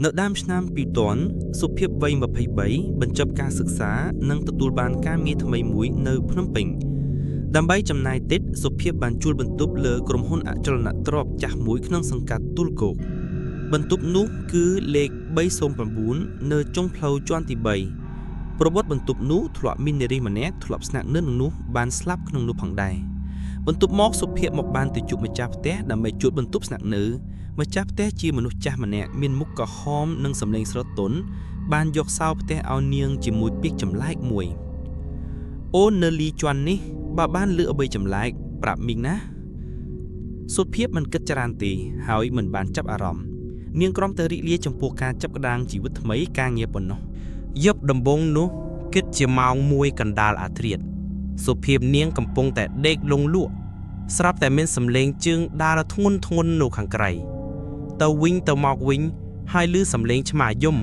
នៅដើមឆ្នាំ2000សុភាពវ័យ23បញ្ចប់ការសិក្សានិងទទួលបានការងារថ្មីមួយនៅភ្នំពេញដើម្បីចំណាយតិចសុភាពបានជួលបន្ទប់លើក្រុមហ៊ុនអចលនទ្រព្យចាស់មួយក្នុងសង្កាត់ទូលគោកបន្ទប់នោះគឺលេខ309នៅចុងផ្លូវជាន់ទី3ប្រវត្តិបន្ទប់នោះធ្លាប់មាននារីម្នាក់ធ្លាប់ស្នាក់នៅក្នុងនោះបានស្លាប់ក្នុងនោះផងដែរបន្ទប់មកសុភាពមកបានទៅជួបម្ចាស់ផ្ទះដើម្បីជួលបន្ទប់ស្នាក់នៅម្ចាស់ផ្ទះជាមនុស្សចាស់ម្នាក់មានមុខក្រហមនិងសម្លេងស្រទន់បានយកសោផ្ទះឲ្យនាងជាមួយពាក្យចម្លែកមួយអូននៅលីជាន់នេះបើបានលើកអ្វីចម្លែកប្រាប់មីងណាសុភាពមិនគិតច្រើនទេហើយមិនបានចាប់អារម្មណ៍នាងគ្រាន់តែរីករាយចំពោះការចាប់ក្តារជីវិតថ្មីការងារប៉ុណ្ណោះយប់ដំបូងនោះគិតជាម៉ោង1កណ្ដាលអាធ្រាត្រសុភាពនាងកំពុងតែដេកលងលក់ស្រាប់តែមានសម្លេងជើងដើរធ្ងន់នៅខាងក្រៅទៅវិញទៅមកវិញហើយឮសម្លេងឆ្មាយំ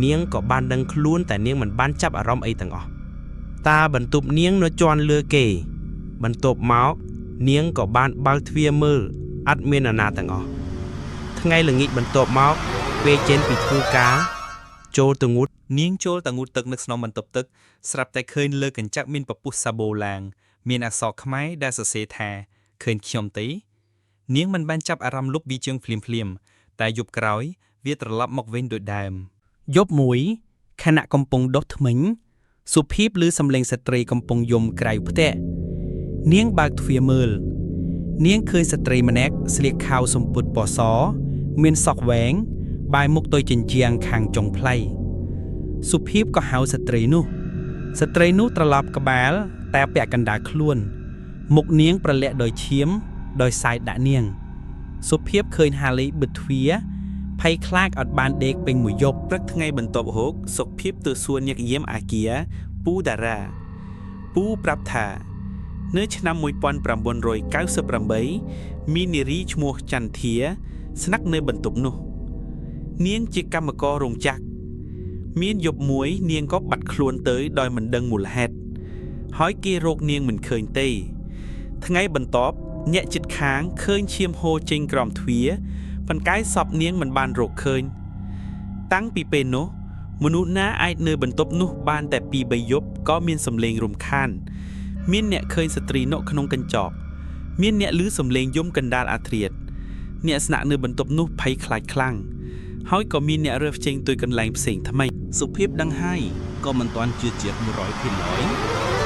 នាងក៏បានដឹងខ្លួនតែនាងមិនបានចាប់អារម្មណ៍អីទាំងអស់តាបន្ទប់នាងនៅជាន់លើគេបន្ទាប់មកនាងក៏បានបើកទ្វារមើលអត់មាននរណាទាំងអស់ថ្ងៃល្ងាចបន្ទាប់មកពេលចេញពីធ្វើការចូលទៅងូតនាងចូលទៅងូតទឹកនៅក្នុងបន្ទប់ទឹកស្រាប់តែឃើញលើកញ្ចក់មានពពុះសាបូឡើងមានអក្សរខ្មែរដែលសរសេរថាឃើញខ្ញុំទេនាងមិនបានចាប់អារម្មណ៍លុបវាជើងភ្លាមតែយប់ក្រោយវាត្រឡប់មកវិញដូចដើមយប់មួយខណៈកំពុងដុសធ្មេញសុភាពឮសំឡេងស្ត្រីកំពុងយំក្រៅផ្ទះនាងបើកទ្វារមើលនាងឃើញស្ត្រីម្នាក់ស្លៀកខោសំពត់ពណ៌សមានសក់វែងបែរមុខទៅជញ្ជាំងខាងចុងផ្លៃសុភាពក៏ហៅស្ត្រីនោះត្រឡប់ក្បាលតែពាក់កណ្ដាលខ្លួនមុខនាងប្រលាក់ដោយឈាមដោយសាយដាក់នាងសុភាពឃើញហាលីបិទទ្វារភ័យខ្លាចអត់បានដេកពេញមួយយប់ព្រឹកថ្ងៃបន្ទាប់ហូបសុភាពទៅសួរនាងយាមអាគាពូតារ៉ាពូប្រាប់ថានៅឆ្នាំ1998មាននារីឈ្មោះចន្ទធាស្នាក់នៅបន្ទប់នោះនាងជាកម្មកររោងចក្រមានយប់មួយនាងក៏បាត់ខ្លួនទៅដោយមិនដឹងមូលហេតុហើយគេរកនាងមិនឃើញទេថ្ងៃបន្ទាប់អ្នកជិតខាងឃើញឈាមហូរចេញក្រោមទ្វារប៉ុន្តែសពនាងមិនបានរកឃើញតាំងពីពេលនោះមនុស្សណាអាចនៅបន្ទប់នោះបានតែ2-3យប់ក៏មានសម្លេងរំខានមានអ្នកឃើញស្ត្រីនៅក្នុងកញ្ចក់មានអ្នកឮសម្លេងយំកណ្ដាលអាធ្រាត្រអ្នកស្នាក់នៅបន្ទប់នោះភ័យខ្លាចខ្លាំងហើយក៏មានអ្នករើសចេញទៅកន្លែងផ្សេងថ្មីសុភាពដឹងហើយក៏មិនទាន់ជឿជាក់ 100%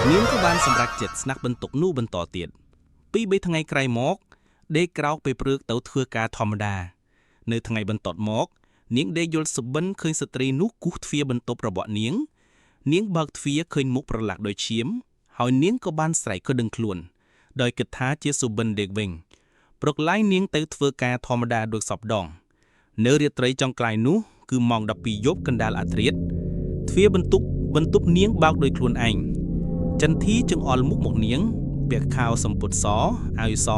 នាងក៏បានសម្រេចចិត្តស្នាក់បន្ទប់នោះបន្តទៀត2-3ថ្ងៃក្រោយមកដេកក្រោកពេលព្រឹកទៅធ្វើការធម្មតានៅថ្ងៃបន្ទាប់មកនាងដេកយល់សុបិនឃើញស្ត្រីនោះគូសទ្វារបន្ទប់របស់នាងបើកទ្វារឃើញមុខប្រឡាក់ដោយឈាមហើយនាងក៏បានស្រែកក៏ដឹងខ្លួនដោយគិតថាជាសុបិនដេកវិញព្រឹកឡើងនាងទៅធ្វើការធម្មតាដូចសពដងនៅរាត្រីចុងក្រោយនោះគឺម៉ោង12យប់កណ្ដាលអាធ្រាត្រទ្វារបន្ទប់នាងបើកដោយខ្លួនឯងចន្ទធីចង្អុលមុខមកនាងពាក់ខោសំពត់សអាវស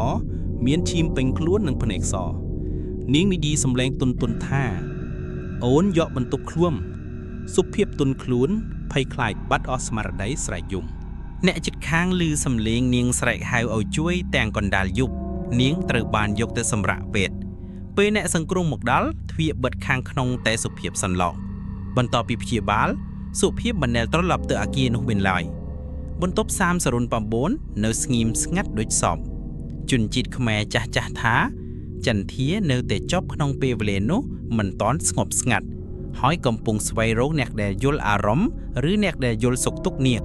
មានឈាមពេញខ្លួននិងភ្នែកសនាងនិយាយសម្លេងទន់ថាអូនយកបន្ទប់ខ្លួនសុភាពទន់ខ្លួនភ័យខ្លាចបាត់អស់ស្មារតីស្រែកយំអ្នកជិតខាងឮសំឡេងនាងស្រែកហៅឲ្យជួយទាំងកណ្ដាលយប់នាងត្រូវបានយកទៅសម្រាកពេទ្យពេលអ្នកសង្គ្រោះមកដល់ទ្វារបិទខាងក្នុងតែសុភាពសន្លប់បន្ទាប់ពីព្យាបាលសុភាពមិនដែលត្រឡប់ទៅអគារនោះវិញឡើយបន្ទប់309នៅស្ងៀមស្ងាត់ដូចសពជនជាតិខ្មែរចាស់ថាចន្ទធានៅតែចប់ក្នុងពេលវេលានោះមិនទាន់ស្ងប់ស្ងាត់ហើយកំពុងស្វែងរកអ្នកដែលយល់អារម្មណ៍ឬអ្នកដែលយល់សុខទុក្ខនាង